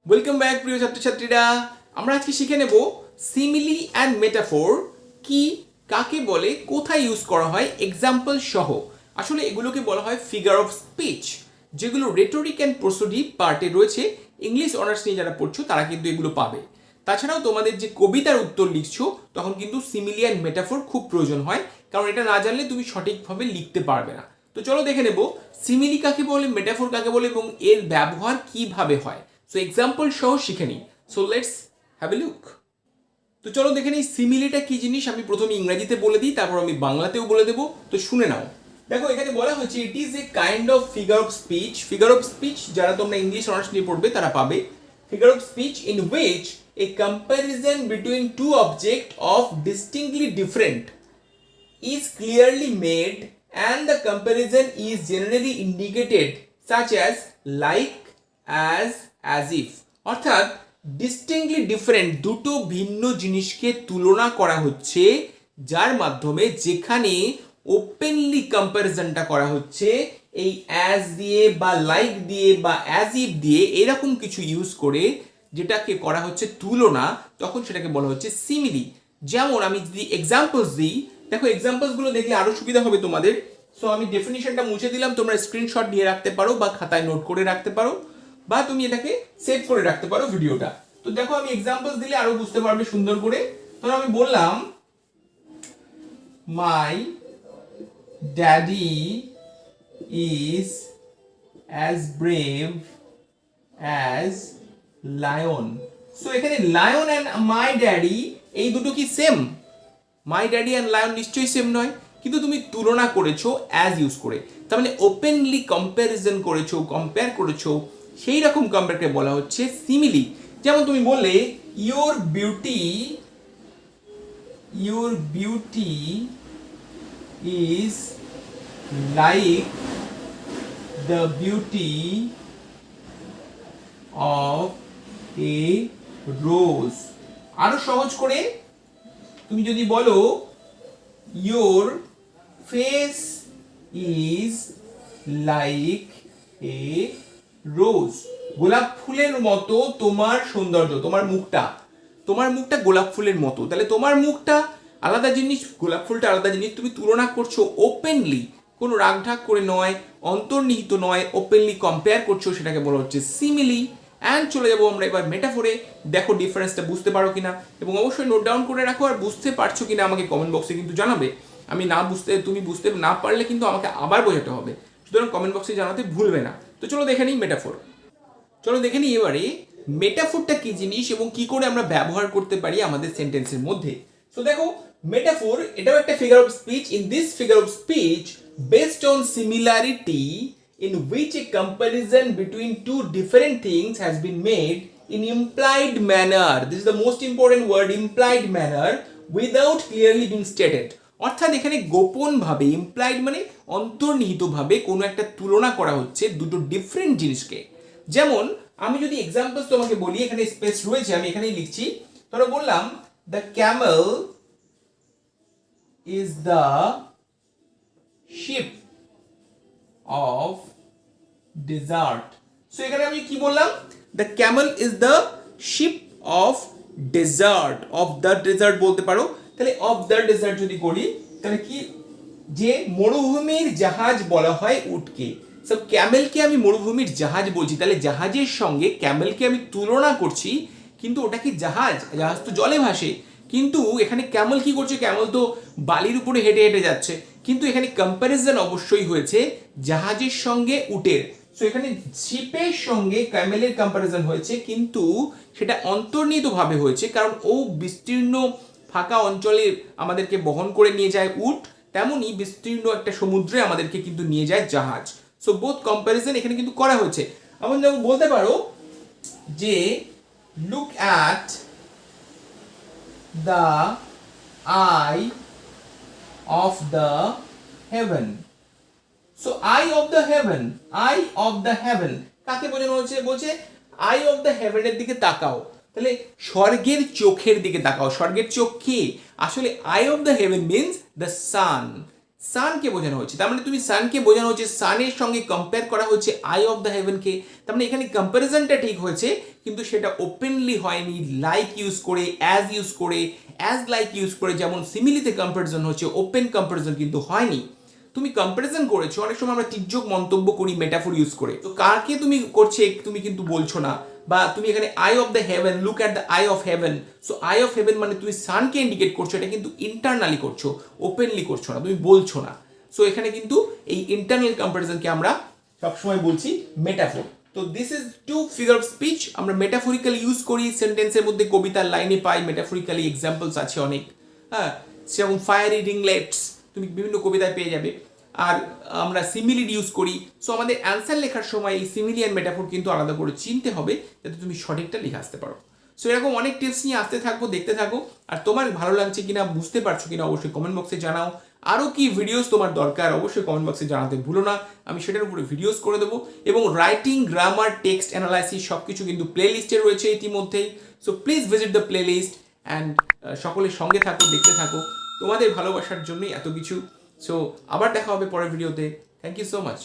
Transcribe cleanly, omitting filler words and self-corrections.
Welcome back প্রিয় ছাত্রছাত্রীরা। আমরা আজকে শিখে নেব সিমিলি অ্যান্ড মেটাফোর কি, কাকে বলে, কোথায় ইউজ করা হয় এক্সাম্পল সহ। আসলে এগুলোকে বলা হয় ফিগার অফ স্পিচ, যেগুলো রেটোরিক অ্যান্ড প্রসোডিভ পার্টে রয়েছে। ইংলিশ অনার্স নিয়ে যারা পড়ছো তারা কিন্তু এগুলো পাবে। তাছাড়াও তোমাদের যে কবিতার উত্তর লিখছো তখন কিন্তু সিমিলি অ্যান্ড মেটাফোর খুব প্রয়োজন হয়, কারণ এটা না জানলে তুমি সঠিকভাবে লিখতে পারবে না। তো চলো দেখে নেব সিমিলি কাকে বলে, মেটাফোর কাকে বলে এবং এর ব্যবহার কিভাবে হয়। সো এক্সাম্পল সহ শিখে নিই। So let's have a look. তো চলো দেখে নিই সিমিলিটা কি জিনিস। আমি প্রথমে ইংরেজিতে বলে দিই, তারপর আমি বাংলাতেও বলে দেবো। তো শুনে নাও। দেখো এখানে বলা হচ্ছে it is a kind of figure of speech. Figure of speech যারা তোমরা ইংলিশ অনার্স নিয়ে পড়বে তারা পাবে। Figure of speech in which a comparison between two object of distinctly different is clearly made and the comparison is generally indicated such as like, as if। অর্থাৎ distinctly different দুটো ভিন্ন জিনিসকে তুলনা করা হচ্ছে, যার মাধ্যমে যেখানে ওপেনলি কম্প্যারিজনটা করা হচ্ছে এই অ্যাজ দিয়ে বা লাইক দিয়ে বা অ্যাজ ইফ দিয়ে এরকম কিছু ইউজ করে যেটাকে করা হচ্ছে তুলনা, তখন সেটাকে বলা হচ্ছে সিমিলি। যেমন আমি যদি এক্সাম্পলস দিই, দেখো এক্সাম্পলস গুলো দেখলে আরো সুবিধা হবে তোমাদের। সো আমি ডেফিনিশনটা মুছে দিলাম, তোমরা স্ক্রিনশট নিয়ে রাখতে পারো বা খাতায় নোট করে রাখতে পারো, বা তুমি এটাকে সেভ করে রাখতে পারো ভিডিওটা। তো দেখো আমি এক্সাম্পলস দিলে আরো বুঝতে পারবে সুন্দর করে। ধরো আমি বললাম my daddy is as brave as lion. So এখানে লায়ন অ্যান্ড মাই ড্যাডি এই দুটো কি সেম? মাই ড্যাডি অ্যান্ড লায়ন নিশ্চয়ই সেম নয়, কিন্তু তুমি তুলনা করেছো অ্যাজ ইউজ করে, তার মানে ওপেনলি কম্প্যারিজন করেছো, কম্পেয়ার করেছো, সেই রকম কম্পেয়ারকে বলা হচ্ছে সিমিলি। যেমন তুমি বললে your beauty is like the beauty of a rose. আরো সহজ করে তুমি যদি বলো your face is like a rose, গোলাপ ফুলের মতো তোমার সৌন্দর্য, তোমার মুখটা গোলাপ ফুলের মতো। তাহলে তোমার মুখটা আলাদা জিনিস, গোলাপ ফুলটা আলাদা জিনিস, তুমি তুলনা করছো ওপেনলি, কোনো রাগঢাক করে নয়, অন্তর্নিহিত নয়, ওপেনলি কম্পেয়ার করছো, সেটাকে বলা হচ্ছে সিমিলি। অ্যান্ড চলে যাবো আমরা এবার মেটাফোরে। দেখো ডিফারেন্সটা বুঝতে পারো কিনা, এবং অবশ্যই নোট ডাউন করে রাখো। আর বুঝতে পারছো কিনা আমাকে কমেন্ট বক্সে কিন্তু জানাবে। তুমি বুঝতে না পারলে কিন্তু আমাকে আবার বোঝাতে হবে, সুতরাং কমেন্ট বক্সে জানাতে ভুলবে না। তো চলো দেখে নিই মেটাফোর। চলো দেখে নিই এবারে মেটাফোরটা কি জিনিস এবং কি করে আমরা ব্যবহার করতে পারি আমাদের সেন্টেন্সের মধ্যে। সো দেখো মেটাফোর এটাও একটা figure of speech. In this figure of speech based on similarity in which a comparison between two different things has been made in implied manner. This is the most important word, implied manner, without clearly being stated. অর্থাৎ এখানে গোপন ভাবে, implied মানে অন্তর্নিহিত ভাবে কোনো একটা তুলনা করা হচ্ছে দুটো ডিফারেন্ট জিনিসকে। যেমন আমি যদি এক্সাম্পল তোমাকে বলি, এখানে স্পেস রয়েছে, আমি এখানেই লিখছি। ধরো বললাম the Camel is the ship of desert. So এখানে আমি কি বললাম? The camel is the ship of desert. Of the desert বলতে পারো। তাহলে of the desert যদি করি তাহলে কি, যে মরুভূমির জাহাজ বলা হয় উটকে। সো ক্যামেলকে আমি মরুভূমির জাহাজ বলছি, তাহলে জাহাজের সঙ্গে ক্যামেলকে আমি তুলনা করছি, কিন্তু ওটা কি জাহাজ? জাহাজ তো জলে ভাসে, কিন্তু এখানে ক্যামেল কি করছে? ক্যামেল তো বালির উপরে হেঁটে হেঁটে যাচ্ছে, কিন্তু এখানে কম্প্যারিজন অবশ্যই হয়েছে জাহাজের সঙ্গে উটের। সো এখানে শিপের সঙ্গে ক্যামেলের কম্প্যারিজন হয়েছে, কিন্তু সেটা অন্তর্নিহিতভাবে হয়েছে, কারণ ও বিস্তীর্ণ ফাঁকা অঞ্চলে আমাদেরকে বহন করে নিয়ে যায় উট, তেমনই বিস্তীর্ণ একটা সমুদ্রে আমাদেরকে কিন্তু নিয়ে যায় জাহাজ। সো বোথ কম্প্যারিজন এখানে কিন্তু করা হয়েছে। এমন যেমন বলতে পারো যে look at the eye of the heaven. So eye of the heaven কাকে বোঝানো হচ্ছে? বলছে eye of the heaven এর দিকে তাকাও। তাহলে স্বর্গের চোখের দিকে তাকাও। স্বর্গের চোখ কি? আসলে eye of the heaven means the sun. সানকে বোঝানো হচ্ছে, তার মানে তুমি সানকে বোঝানো হচ্ছে, সানের সঙ্গে কম্পেয়ার করা হচ্ছে আই অফ দ্য হেভেনকে। তার মানে এখানে কম্প্যারিজনটা ঠিক হয়েছে, কিন্তু সেটা ওপেনলি হয়নি, লাইক ইউজ করে, অ্যাজ ইউজ করে, অ্যাজ লাইক ইউজ করে, যেমন সিমিলিতে কম্প্যারিজন হচ্ছে, ওপেন কম্প্যারিজন কিন্তু হয়নি। তুমি কম্প্যারিজন করেছো, অনেক সময় আমরা তির্যক মন্তব্য করি মেটাফোর ইউজ করে, তো কাকে তুমি করছে তুমি কিন্তু বলছো না। বা তুমি এখানে I of the haven, look at the I of haven, so I of haven মানে তুমি সানকে ইন্ডিকেট করছো, এটা কিন্তু ইন্টারনালি করছো, ওপেনলি করছো না, তুমি বলছো না। সো এখানে কিন্তু এই ইন্টারনাল কম্প্যারিজনকে আমরা সবসময় বলছি মেটাফোর। তো this is to figure of speech, আমরা মেটাফোরিক্যালি ইউজ করি সেন্টেন্সের মধ্যে, কবিতার লাইনে পাই মেটাফোরিক্যালি এক্সাম্পলস আছে অনেক, হ্যাঁ, যেমন ফায়ারি রিংলেটস তুমি বিভিন্ন কবিতায় পেয়ে যাবে। আর আমরা সিমিলিড ইউজ করি। সো আমাদের অ্যান্সার লেখার সময় এই সিমিলি অ্যান্ড মেটাফোর কিন্তু আলাদা করে চিনতে হবে, যাতে তুমি সঠিকটা লিখে আসতে পারো। সো এরকম অনেক টিপস নিয়ে আসতে থাকবো, দেখতে থাকো। আর তোমার ভালো লাগছে কিনা, বুঝতে পারছো কিনা, অবশ্যই কমেন্ট বক্সে জানাও। আরও কি ভিডিওস তোমার দরকার, অবশ্যই কমেন্ট বক্সে জানাতে ভুলো না, আমি সেটার উপরে ভিডিওস করে দেবো। এবং রাইটিং, গ্রামার, টেক্সট অ্যানালাইসিস সব কিছু কিন্তু প্লে লিস্টে রয়েছে ইতিমধ্যেই। So please visit the playlist and সকলের সঙ্গে থাকো, দেখতে থাকো, তোমাদের ভালোবাসার জন্যই এত কিছু। সো আবার দেখা হবে পরের ভিডিওতে। Thank you so much.